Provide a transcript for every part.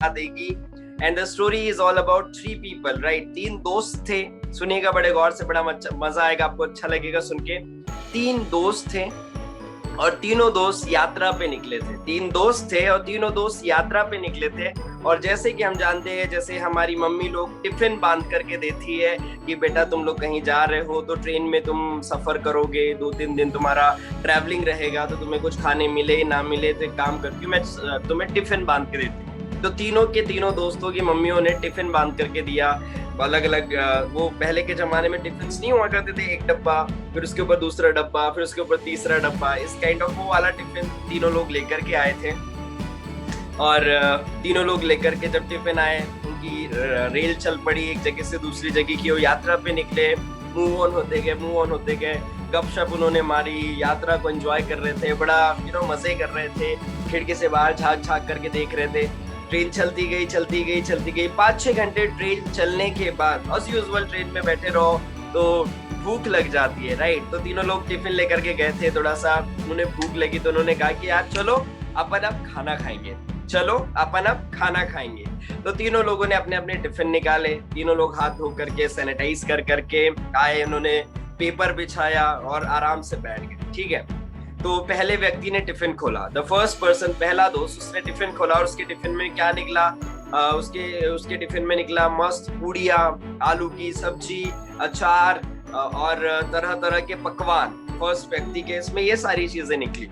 देगी। And the story is all about three people, right. तीन दोस्त थे, सुनिएगा बड़े गौर से, बड़ा मजा आएगा आपको, अच्छा लगेगा सुन के। तीन दोस्त थे और तीनों दोस्त यात्रा पे निकले थे। तीन दोस्त थे और तीनों दोस्त यात्रा पे निकले थे। और जैसे कि हम जानते हैं, जैसे हमारी मम्मी लोग टिफिन बांध करके देती है कि बेटा तुम लोग कहीं जा रहे हो तो ट्रेन में तुम सफर करोगे, 2-3 दिन तुम्हारा ट्रैवलिंग रहेगा, तो तुम्हें कुछ खाने मिले ना मिले तो एक काम करती हूँ, मैं तुम्हें टिफिन बांध के देती हूँ। तो तीनों के तीनों दोस्तों की मम्मियों ने टिफिन बांध करके दिया। अलग अलग, वो पहले के जमाने में टिफिन नहीं हुआ करते थे, एक डब्बा, फिर उसके ऊपर दूसरा डब्बा, फिर उसके ऊपर तीसरा डब्बा, इस काइंड ऑफ वो वाला टिफिन तीनों लोग लेकर के आए थे। और तीनों लोग लेकर के जब टिफिन आए, उनकी रेल चल पड़ी एक जगह से दूसरी जगह की, वो यात्रा पे निकले, मूव ऑन होते गए, गपशप उन्होंने मारी, यात्रा को एंजॉय कर रहे थे, बड़ा मजे कर रहे थे, खिड़की से बाहर झांक करके देख रहे थे। ट्रेन चलती गई 5-6 घंटे ट्रेन चलने के बाद एज यूजुअल ट्रेन में बैठे रहो तो भूख लग जाती है, राइट। तो तीनों लोग टिफिन लेकर के गए थे, थोड़ा सा उन्हें भूख लगी तो उन्होंने कहा कि यार चलो अपन अब खाना खाएंगे। तो तीनों लोगों ने अपने अपने टिफिन निकाले, तीनों लोग हाथ धो करके सैनिटाइज कर करके आए, उन्होंने पेपर बिछाया और आराम से बैठ गए, ठीक है। तो पहले व्यक्ति ने टिफिन खोला, द फर्स्ट पर्सन, पहला दोस्त, उसने टिफिन खोला और उसके टिफिन में क्या निकला? उसके टिफिन में निकला मस्त पूड़िया, आलू की सब्जी, अचार और तरह तरह के पकवान। फर्स्ट व्यक्ति के इसमें ये सारी चीजें निकली।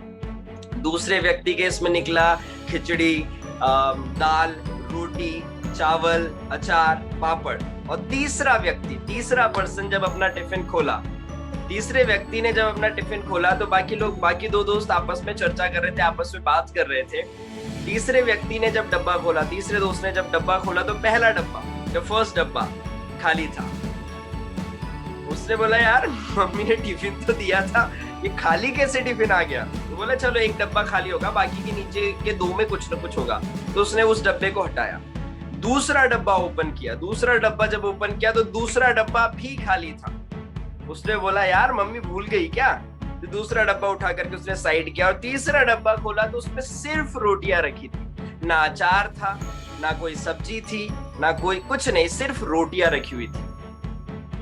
दूसरे व्यक्ति के इसमें निकला खिचड़ी, दाल, रोटी, चावल, अचार, पापड़। और तीसरा पर्सन जब अपना टिफिन खोला, तीसरे व्यक्ति ने जब अपना टिफिन खोला तो बाकी दो दोस्त आपस में चर्चा कर रहे थे, आपस में बात कर रहे थे। तीसरे व्यक्ति ने जब डब्बा खोला, तीसरे दोस्त ने जब डब्बा खोला तो पहला डब्बा, जो फर्स्ट डब्बा, खाली था। उसने बोला यार मम्मी ने टिफिन तो दिया था, ये खाली कैसे टिफिन आ गया? तो बोला चलो एक डब्बा खाली होगा, बाकी के नीचे के दो में कुछ न कुछ होगा। तो उसने उस डब्बे को हटाया, दूसरा डब्बा ओपन किया। दूसरा डब्बा जब ओपन किया तो दूसरा डब्बा भी खाली था। उसने बोला यार मम्मी भूल गई क्या? तो दूसरा डब्बा उठा करके उसने साइड किया और तीसरा डब्बा खोला तो उसमें सिर्फ रोटियां रखी थी, ना अचार था, ना कोई सब्जी थी, ना कोई कुछ नहीं, सिर्फ रोटियां रखी हुई थी।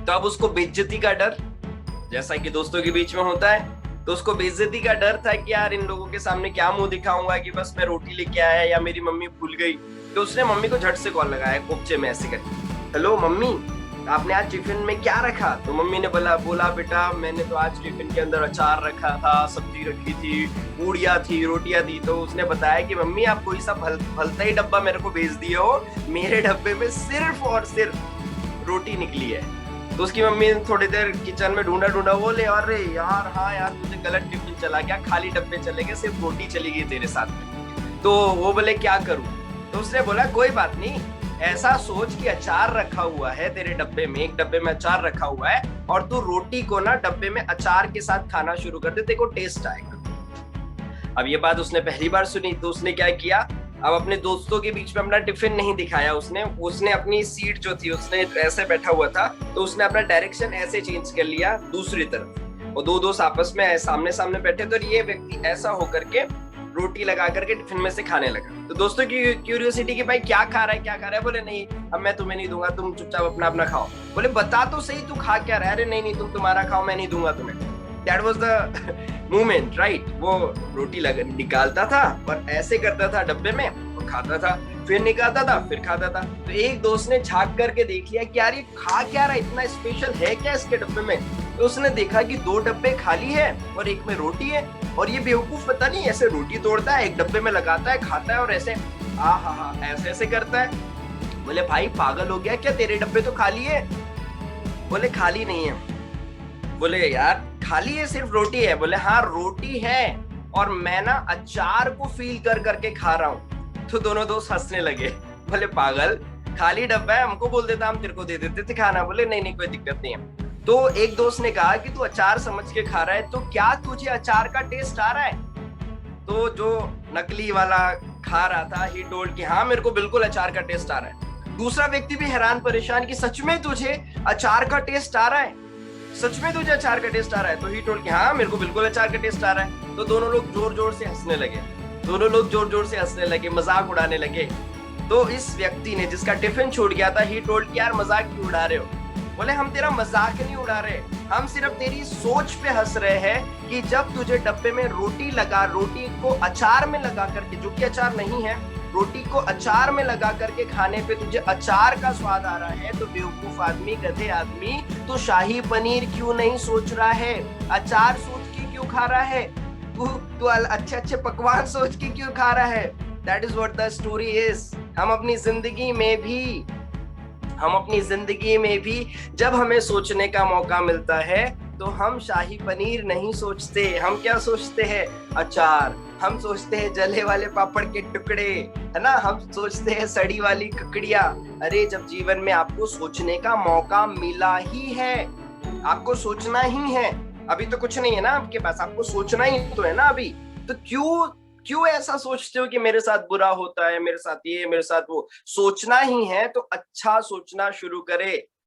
तो अब उसको बेइज्जती का डर, जैसा कि दोस्तों के बीच में होता है, तो उसको बेइज्जती का डर था कि यार इन लोगों के सामने क्या मुंह दिखाऊंगा कि बस मैं रोटी लेके आया या मेरी मम्मी भूल गई। तो उसने मम्मी को झट से कॉल लगाया कोपचे में ऐसे करके, हेलो मम्मी आपने आज टिफिन में क्या रखा? तो मम्मी ने बोला बेटा मैंने तो आज टिफिन के अंदर अचार रखा था, सब्जी रखी थी, पूड़ियाँ थी, रोटियाँ थी। तो उसने बताया कि मम्मी आप कोई सा भलता ही डब्बा मेरे को भेज दिए हो, मेरे डब्बे में सिर्फ और सिर्फ रोटी निकली है। तो उसकी मम्मी ने थोड़ी देर किचन में ढूंढा, बोले अरे यार हाँ यार तुझे गलत टिफिन चला गया, खाली डब्बे चले गए, सिर्फ रोटी चली गई तेरे साथ में। तो वो बोले क्या करूं? तो उसने बोला कोई बात नहीं, ऐसा सोच कि अचार रखा हुआ है तेरे डब्बे में, एक डब्बे में अचार रखा हुआ है और तू रोटी को ना डब्बे में अचार के साथ खाना शुरू कर दे, तेरे को टेस्ट आएगा। अब ये बात उसने पहली बार सुनी तो उसने क्या किया, अब अपने दोस्तों के बीच में अपना टिफिन नहीं दिखाया उसने अपनी सीट जो थी, उसने ऐसे बैठा हुआ था तो उसने अपना डायरेक्शन ऐसे चेंज कर लिया दूसरी तरफ, और दो दोस्त आपस में सामने सामने बैठे तो ये व्यक्ति ऐसा होकर के रोटी लगा करके टिफिन में से खाने लगा। तो दोस्तों की क्यूरियोसिटी कि भाई क्या खा रहा है? बोले नहीं अब मैं तुम्हें नहीं दूंगा, तुम चुपचाप अपना खाओ। बोले बता तो सही तू खा क्या रहा है? अरे नहीं तुम तुम्हारा खाओ, मैं नहीं दूंगा तुम्हें। That was the movement, right. वो रोटी निकालता था और ऐसे करता था डब्बे में और खाता था, फिर निकालता था, फिर खाता था। तो एक दोस्त ने झांक करके देख लिया कि यार ये खा क्या रहा है, इतना स्पेशल है क्या इसके डब्बे में? तो उसने देखा कि 2 डब्बे खाली है और एक में रोटी है, और ये बेवकूफ पता नहीं ऐसे रोटी तोड़ता है, एक डब्बे में लगाता है, खाता है और ऐसे ऐसे करता है। बोले भाई पागल हो गया क्या, तेरे डब्बे तो खाली है। बोले खाली नहीं है। बोले यार खाली है, सिर्फ रोटी है। बोले हाँ रोटी है और मैं ना अचार को फील कर करके खा रहा हूँ। तो दोनों दोस्त हंसने लगे। बोले पागल, खाली डब्बा है, हमको बोल देता हम तेरे को दे देते थे खाना। बोले नहीं कोई दिक्कत नहीं है। तो एक दोस्त ने कहा कि तू अचार समझ के खा रहा है, तो क्या तुझे अचार का टेस्ट आ रहा है? तो जो नकली वाला खा रहा था ही टोल्ड कि हाँ मेरे को बिल्कुल अचार का टेस्ट आ रहा है। दूसरा व्यक्ति भी हैरान परेशान कि सच में तुझे अचार का टेस्ट आ रहा है? सच में तुझे अचार का टेस्ट आ रहा है? तो ही टोल्ड कि हाँ मेरे को बिल्कुल अचार का टेस्ट आ रहा है। तो दोनों लोग जोर जोर से हंसने लगे, मजाक उड़ाने लगे। तो इस व्यक्ति ने जिसका टिफिन छूट गया था, ही टोल्ड कि यार मजाक क्यों उड़ा रहे हो? बोले हम तेरा मजाक नहीं उड़ा रहे, हम सिर्फ तेरी सोच पे हंस रहे हैं कि जब तुझे डब्बे में रोटी को अचार में लगा करके, जो कि अचार नहीं है, रोटी को अचार में लगा करके खाने पे तुझे अचार का स्वाद आ रहा है, तो बेवकूफ आदमी, गधे आदमी, तो शाही पनीर क्यों नहीं सोच रहा है? अचार सोच के क्यों खा रहा है? तू अच्छे अच्छे पकवान सोच के क्यों खा रहा है? That is what the story is. हम अपनी जिंदगी में भी जब हमें सोचने का मौका मिलता है तो हम शाही पनीर नहीं सोचते, हम क्या सोचते हैं? अचार। हम सोचते हैं जले वाले पापड़ के टुकड़े, है ना, हम सोचते हैं सड़ी वाली ककड़िया। अरे जब जीवन में आपको सोचने का मौका मिला ही है, आपको सोचना ही है, अभी तो कुछ नहीं है ना आपके पास, आपको सोचना ही तो है ना अभी, तो क्यों ऐसा सोचते हो कि मेरे साथ बुरा होता है, मेरे साथ ये, मेरे साथ वो? सोचना ही है तो अच्छा सोचना शुरू करे।